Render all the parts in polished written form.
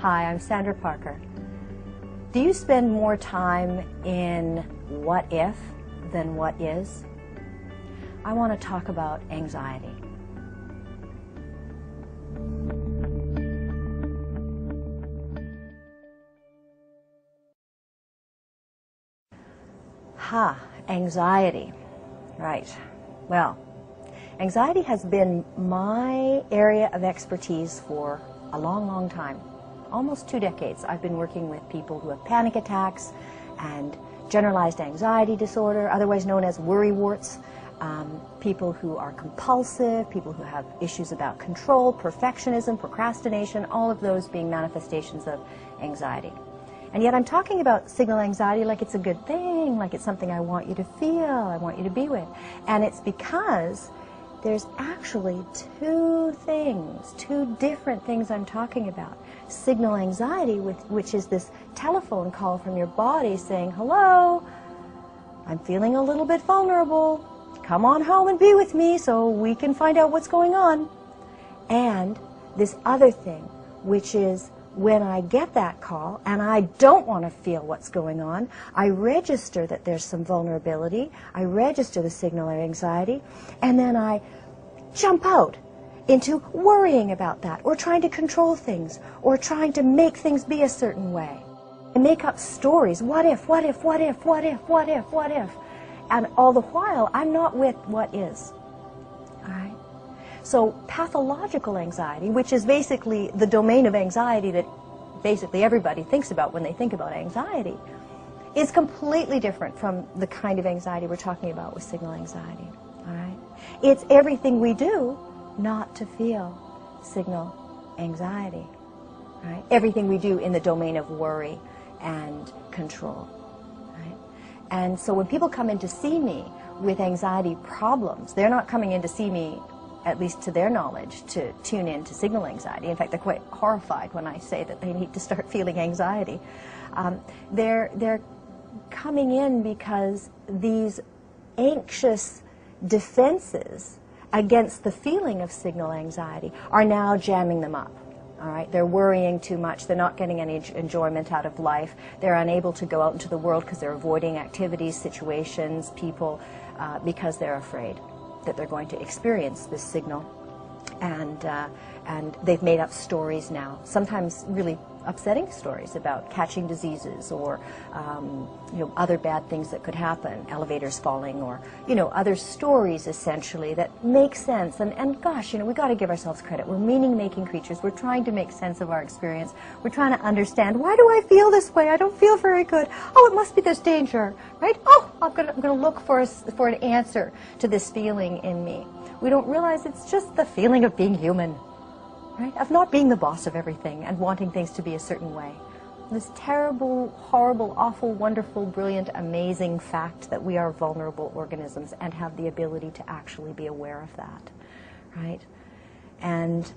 Hi, I'm Sandra Parker. Do you spend more time in what if than what is? I want to talk about anxiety. Anxiety. Right. Well, anxiety has been my area of expertise for a long, long time. Almost 2 decades. I've been working with people who have panic attacks and generalized anxiety disorder, otherwise known as worrywarts, people who are compulsive, people who have issues about control, perfectionism, procrastination, all of those being manifestations of anxiety. And yet I'm talking about signal anxiety like it's a good thing, like it's something I want you to feel, I want you to be with. And it's because there's actually two different things I'm talking about. Signal anxiety, which is this telephone call from your body saying, hello, I'm feeling a little bit vulnerable. Come on home and be with me so we can find out what's going on. And this other thing, which is when I get that call and I don't want to feel what's going on, I register that there's some vulnerability, I register the signal of anxiety, and then I jump out into worrying about that, or trying to control things, or trying to make things be a certain way. I make up stories, what if, what if, what if, what if, what if, what if, and all the while I'm not with what is. All right? So pathological anxiety, which is basically the domain of anxiety that basically everybody thinks about when they think about anxiety, is completely different from the kind of anxiety we're talking about with signal anxiety. All right? It's everything we do not to feel signal anxiety. Right? Everything we do in the domain of worry and control. Right? And so when people come in to see me with anxiety problems, they're not coming in to see me, at least to their knowledge, to tune in to signal anxiety. In fact, they're quite horrified when I say that they need to start feeling anxiety. They're coming in because these anxious defenses against the feeling of signal anxiety are now jamming them up. All right? They're worrying too much. They're not getting any enjoyment out of life. They're unable to go out into the world because they're avoiding activities, situations, people, because they're afraid that they're going to experience this signal. And they've made up stories now, sometimes really upsetting stories about catching diseases or other bad things that could happen, elevators falling, or other stories essentially that make sense. And gosh, we got to give ourselves credit. We're meaning-making creatures. We're trying to make sense of our experience. We're trying to understand, why do I feel this way? I don't feel very good. Oh, it must be this danger, right? Oh, I'm going to look for an answer to this feeling in me. We don't realize it's just the feeling of being human, right? Of not being the boss of everything and wanting things to be a certain way. This terrible, horrible, awful, wonderful, brilliant, amazing fact that we are vulnerable organisms and have the ability to actually be aware of that, right? And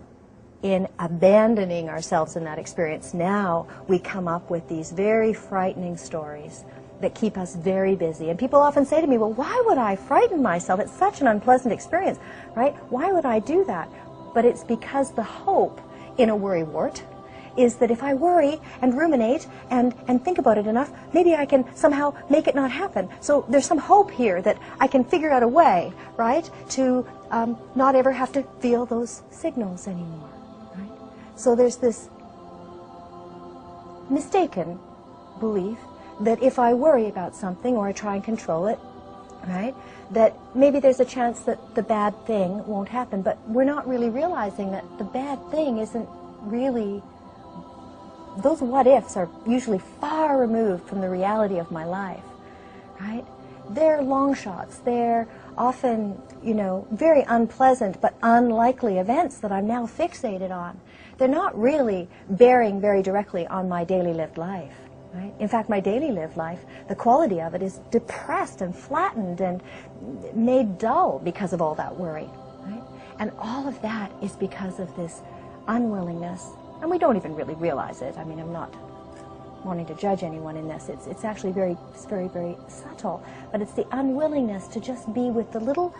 in abandoning ourselves in that experience, now we come up with these very frightening stories that keep us very busy. And people often say to me, well, why would I frighten myself? It's such an unpleasant experience, right? Why would I do that? But it's because the hope in a worrywart is that if I worry and ruminate and think about it enough, maybe I can somehow make it not happen. So there's some hope here that I can figure out a way, right, to not ever have to feel those signals anymore, right? So there's this mistaken belief that if I worry about something or I try and control it, right, that maybe there's a chance that the bad thing won't happen. But we're not really realizing that the bad thing isn't really, those what-ifs are usually far removed from the reality of my life, right? They're long shots. They're often, very unpleasant but unlikely events that I'm now fixated on. They're not really bearing very directly on my daily lived life. Right? In fact, my daily lived life, the quality of it is depressed and flattened and made dull because of all that worry. Right? And all of that is because of this unwillingness, and we don't even really realize it. I mean, I'm not wanting to judge anyone in this. It's actually very, very subtle, but it's the unwillingness to just be with the little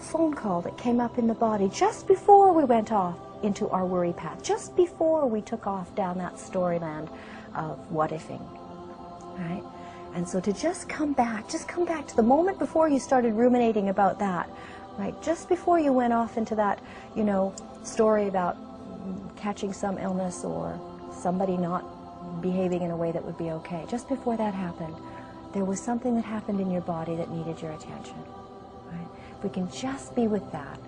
phone call that came up in the body just before we went off into our worry path, just before we took off down that storyland of what-ifing, right? And so to just come back to the moment before you started ruminating about that, right? Just before you went off into that, you know, story about catching some illness or somebody not behaving in a way that would be okay. Just before that happened, there was something that happened in your body that needed your attention, right? If we can just be with that,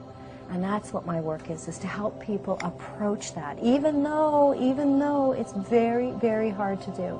and that's what my work is to help people approach that, even though it's very, very hard to do.